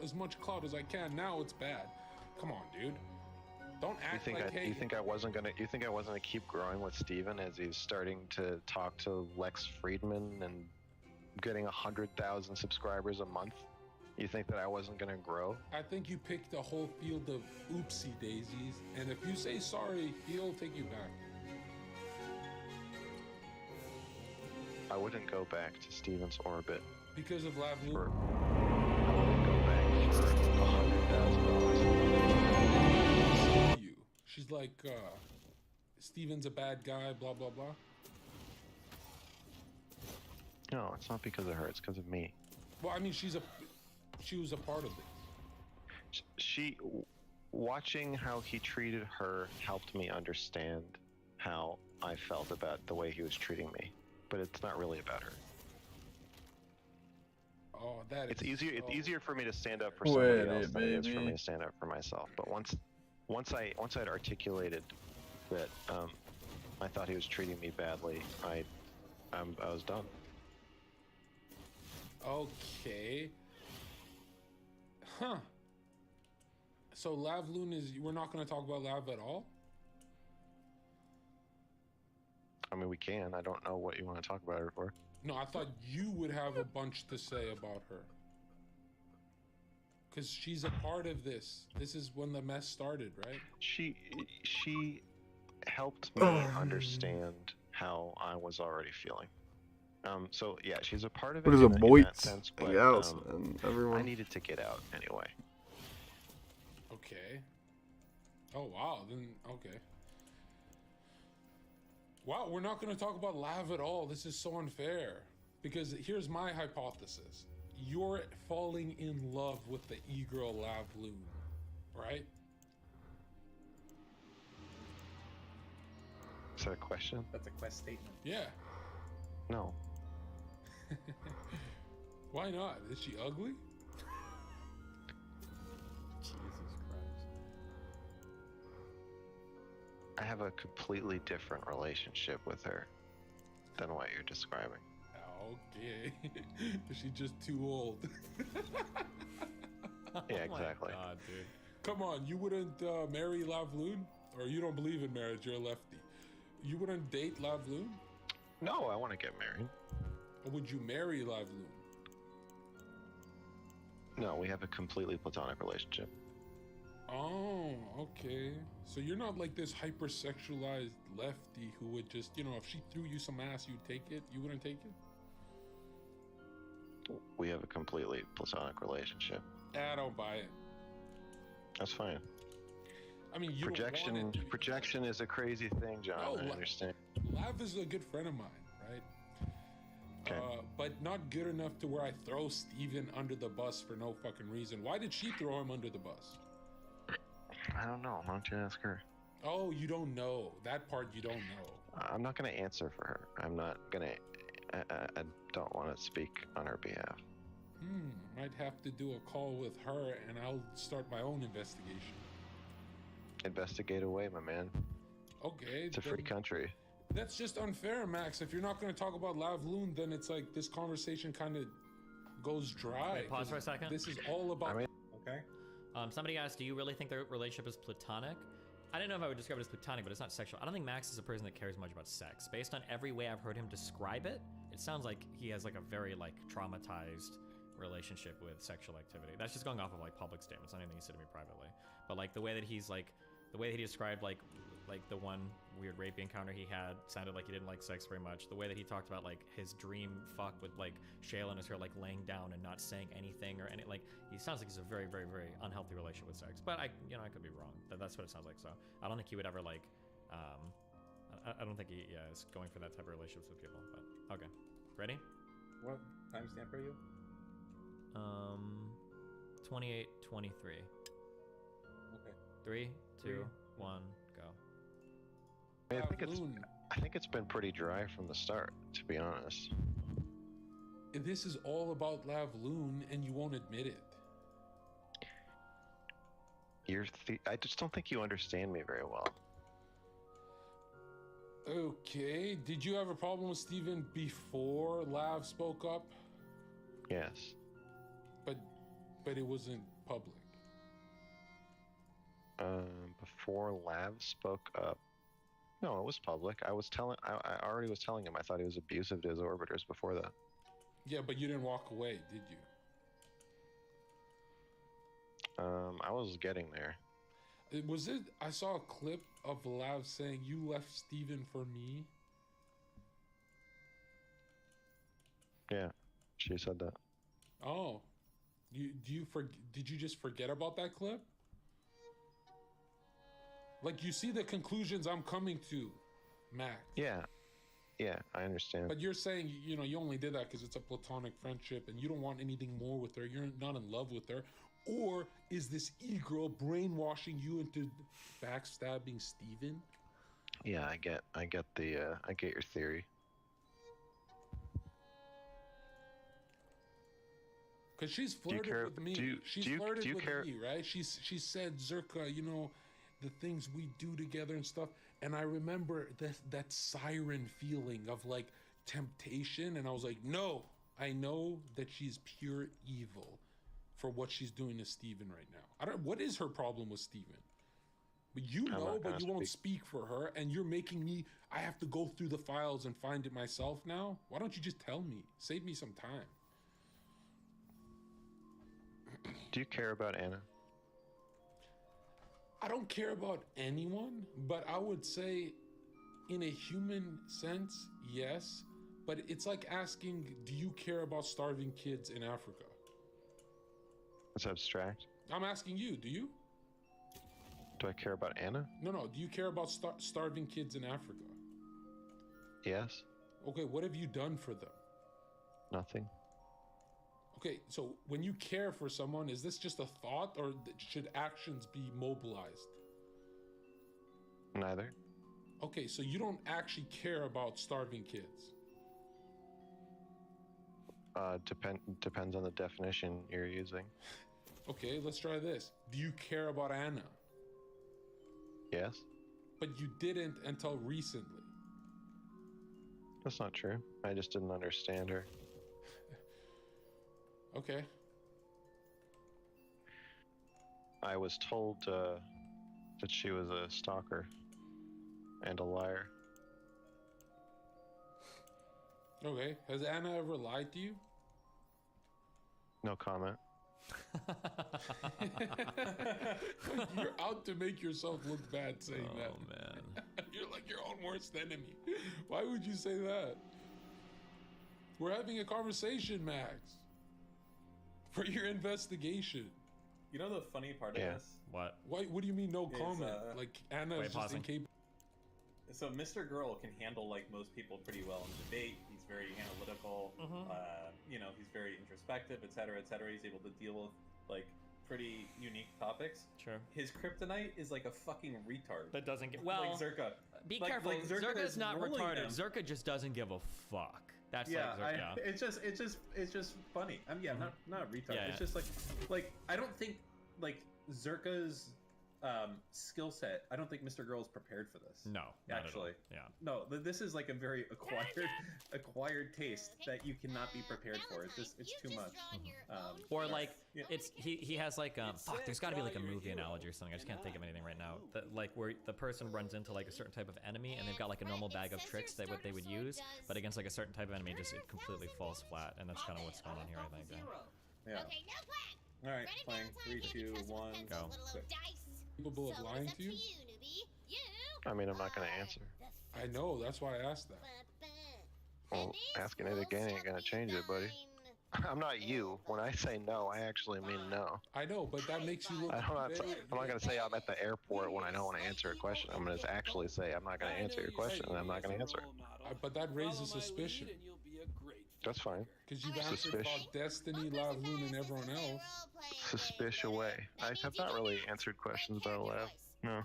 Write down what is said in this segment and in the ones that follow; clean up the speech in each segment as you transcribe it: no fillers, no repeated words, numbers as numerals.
as much clout as I can. Now it's bad. Come on, dude. Don't act like, hey. You think I wasn't gonna keep growing with Steven as he's starting to talk to Lex Friedman and getting 100,000 subscribers a month? You think that I wasn't gonna grow? I think you picked a whole field of oopsie daisies, and if you say sorry, he'll take you back. I wouldn't go back to Steven's orbit. Because of Lav I Loon. wouldn't go back for $100,000. You. She's like, Steven's a bad guy, blah, blah, blah. No, it's not because of her. It's because of me. Well, I mean, she was a part of it. Watching how he treated her helped me understand how I felt about the way he was treating me. But it's not really about her. Oh, that is. It's easier. It's so- easier for me to stand up for somebody else than it is for me to stand up for myself. But once I'd articulated that I thought he was treating me badly, I was done. Okay. Huh. So Lav Loon is. We're not going to talk about Lav at all? I mean, we can. I don't know what you want to talk about her for. No, I thought you would have a bunch to say about her. Because she's a part of this. This is when the mess started, right? She helped me understand how I was already feeling. So yeah, she's a part of it. What is a in boy? that sense, but Yeah, and everyone. I needed to get out anyway. Okay. Oh, wow. Then, okay. Wow, we're not going to talk about Lav at all. This is so unfair. Because here's my hypothesis. You're falling in love with the e-girl Lav Loon, right? Is that a question? That's a quest statement. Yeah. No. Why not? Is she ugly? Jesus Christ. I have a completely different relationship with her than what you're describing. Okay. Is she just too old? Yeah, exactly. Oh my God, dude. Come on, you wouldn't marry Lav Loon? Or you don't believe in marriage, you're a lefty. You wouldn't date Lav Loon? No, I want to get married. Or would you marry Lav Loon? No, we have a completely platonic relationship. Oh, okay. So you're not like this hypersexualized lefty who would just, you know, if she threw you some ass, you'd take it? You wouldn't take it? We have a completely platonic relationship. I don't buy it. That's fine. I mean, you don't want it to be- Projection is a crazy thing, John. No, I understand. Lav is a good friend of mine, right? Okay. But not good enough to where I throw Steven under the bus for no fucking reason. Why did she throw him under the bus? I don't know. Why don't you ask her? Oh, you don't know. That part you don't know. I'm not going to answer for her. I'm not going to. I don't want to speak on her behalf. Might have to do a call with her and I'll start my own investigation. Investigate away, my man. Okay. It's a free country. That's just unfair, Max. If you're not going to talk about Lav Loon, then it's like this conversation kind of goes dry. Wait, pause for a second. This is all about. I mean, Okay. Somebody asked, do you really think their relationship is platonic? I don't know if I would describe it as platonic, but it's not sexual. I don't think Max is a person that cares much about sex. Based on every way I've heard him describe it, it sounds like he has like a very like traumatized relationship with sexual activity. That's just going off of like public statements, not anything he said to me privately. But like the way that he's like, the way that he described like the one weird rape encounter he had sounded like he didn't like sex very much. The way that he talked about like his dream fuck with like Shayla and his hair like laying down and not saying anything or any like he sounds like he's a very very very unhealthy relationship with sex. But I could be wrong. That's what it sounds like. So I don't think he would ever like I don't think he is going for that type of relationships with people. But okay, ready? What timestamp are you? 28:23. Okay. 3, 2, 1, go. I Lav think Loon. I think it's been pretty dry from the start, to be honest. This is all about Lav Loon, and you won't admit it. I just don't think you understand me very well. Okay. Did you have a problem with Steven before Lav spoke up? Yes. But but it wasn't public. Before Lav spoke up. No, it was public. I already was telling him I thought he was abusive to his orbiters before that. Yeah, but you didn't walk away, did you? I was getting there. Was it? I saw a clip of Lav saying, "You left Steven for me." Yeah, she said that. Oh, did you just forget about that clip? Like, you see the conclusions I'm coming to, Max. Yeah, I understand. But you're saying, you know, you only did that because it's a platonic friendship and you don't want anything more with her. You're not in love with her. Or is this e-girl brainwashing you into backstabbing Steven? Yeah, I get your theory. Because she's flirted with me. She's flirted with me, right? She said, Zerka, you know, the things we do together and stuff. And I remember that siren feeling of like temptation. And I was like, no, I know that she's pure evil for what she's doing to Steven right now. What is her problem with Steven? But you know, but you won't speak for her. And you're making me, I have to go through the files and find it myself now. Why don't you just tell me? Save me some time. Do you care about Anna? I don't care about anyone, but I would say in a human sense, yes. But it's like asking, do you care about starving kids in Africa? That's abstract. I'm asking you, do you? Do I care about Anna? No. Do you care about starving kids in Africa? Yes. Okay, what have you done for them? Nothing. Okay, so when you care for someone, is this just a thought or should actions be mobilized? Neither. Okay, so you don't actually care about starving kids. Depends on the definition you're using. Okay, let's try this. Do you care about Anna? Yes. But you didn't until recently. That's not true. I just didn't understand her. Okay. I was told that she was a stalker and a liar. Okay. Has Anna ever lied to you? No comment. You're out to make yourself look bad saying that. Oh, man. You're like your own worst enemy. Why would you say that? We're having a conversation, Max. For your investigation. You know the funny part of this? What? What do you mean no comment? Like Anna is just incapable. So Mr. Girl can handle like most people pretty well in debate. He's very analytical. You know, he's very introspective, etc., etc. He's able to deal with like pretty unique topics. Sure. His kryptonite is like a fucking retard. That doesn't get well. Like Zerka. Be careful. Like Zerka's not retarded. Them. Zerka just doesn't give a fuck. That's yeah, like Zerka. It's just funny. Not a retard. Yeah, it's just like I don't think like Zerka's skill set. I don't think Mr. Girl is prepared for this. No, actually. Yeah. No, this is like a very acquired taste that you cannot be prepared for. It's too much. Or like it's he has like fuck. There's got to be like a movie analogy or something. I just can't think of anything right now. That like where the person runs into like a certain type of enemy and they've got like a normal bag of tricks that what they would use, but against like a certain type of enemy, just it completely falls flat. And that's kind of what's going on here, I think. Yeah. All right, playing 3, 2, 1, go. Capable of lying to you? I mean, I'm not going to answer. I know, that's why I asked that. Well, asking it again ain't going to change it, buddy. I'm not you. When I say no, I actually mean no. I know, but that makes you look I'm not going to say I'm at the airport when I don't want to answer a question. I'm going to actually say I'm not going to answer your question, and I'm not going to answer it. But that raises suspicion. That's fine. Because you've answered about Destiny, Lav Loon, and everyone else. Suspicious away. I have not really answered questions about Lav. No.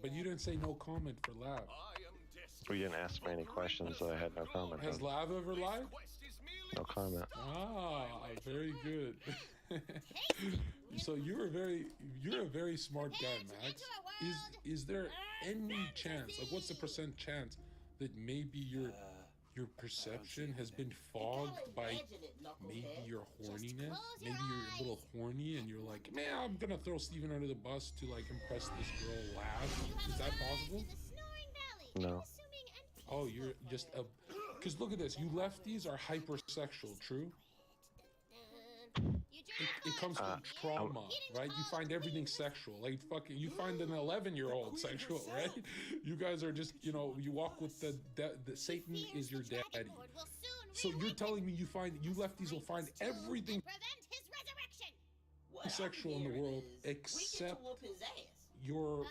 But you didn't say no comment for Lav. Well, you didn't ask me any questions, so I had no comment. Has Lav ever lied? No comment. Ah, very good. So you're a very smart guy, Max. Is there any chance, like what's the % chance that maybe you're your perception has been fogged by maybe your horniness. Maybe you're a little horny and you're like, man, I'm gonna throw Steven under the bus to like impress this girl last. Is that possible? No. Oh, you're just a... Because look at this, you lefties are hypersexual, true? It comes from trauma, right? You find everything sexual. Like, fucking, you find an 11-year-old sexual, right? You guys are just, you know, you walk with the Satan is your daddy. So you're telling me you lefties will find everything sexual in the world except your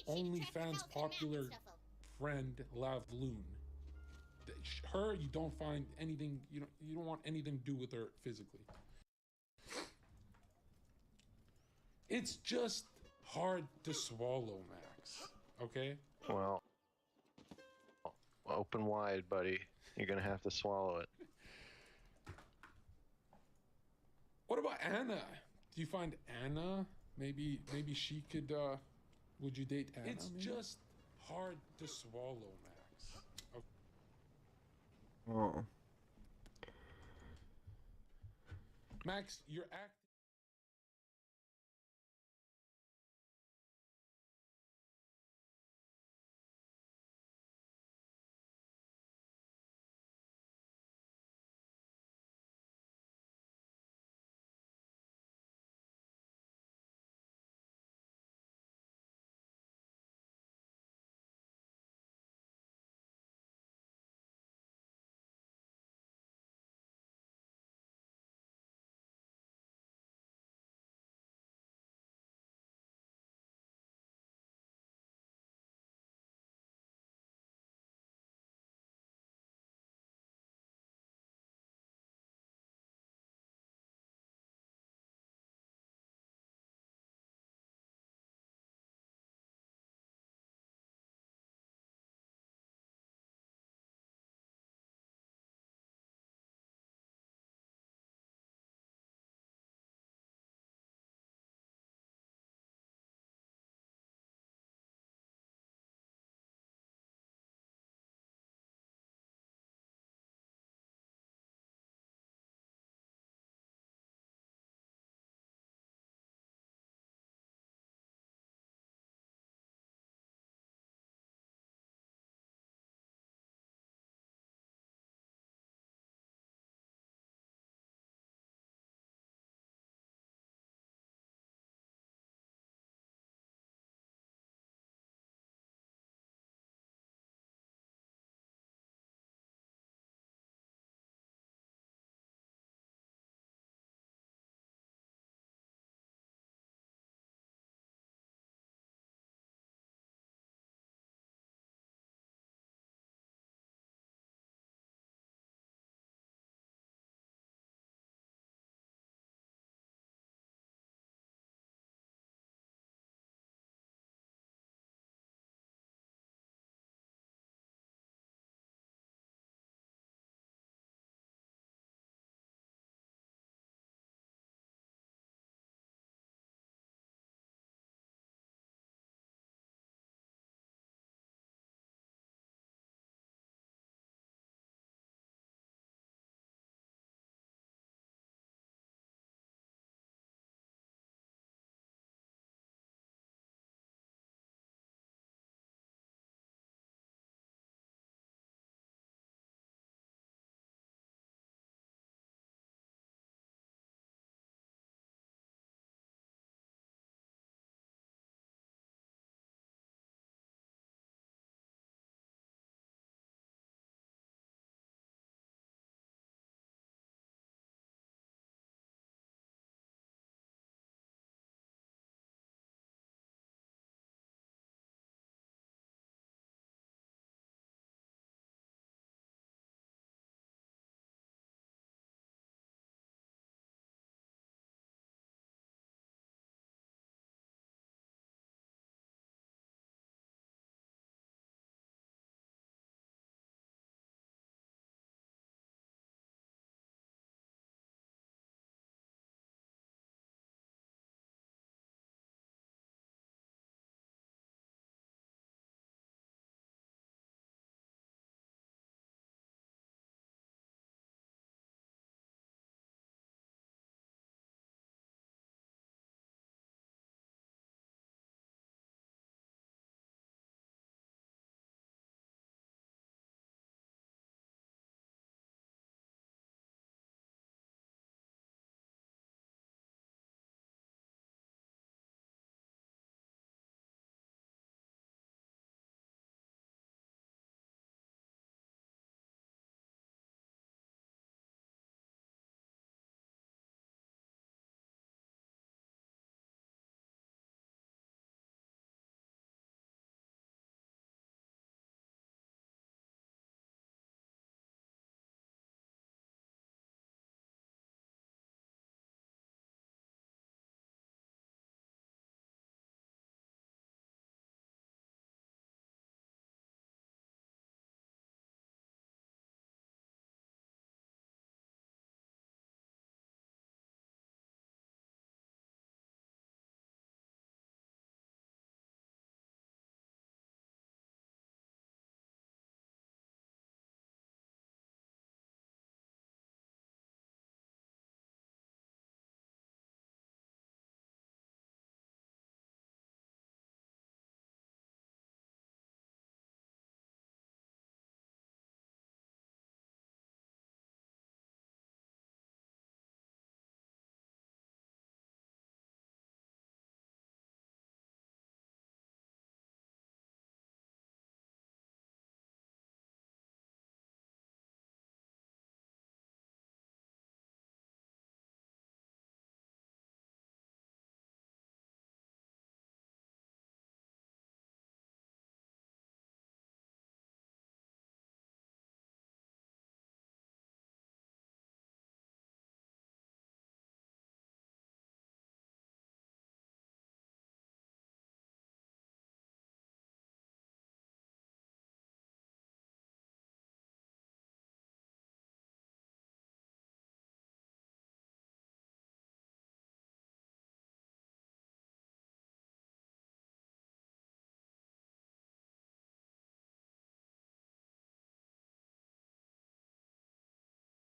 OnlyFans popular friend Lavloon. Her, you don't find anything. You don't want anything to do with her physically. It's just hard to swallow, Max. Okay? Well, open wide, buddy. You're gonna have to swallow it. What about Anna? Do you find Anna? Maybe she could. Would you date Anna? It's just hard to swallow, Max. Okay. Oh. Max, you're acting.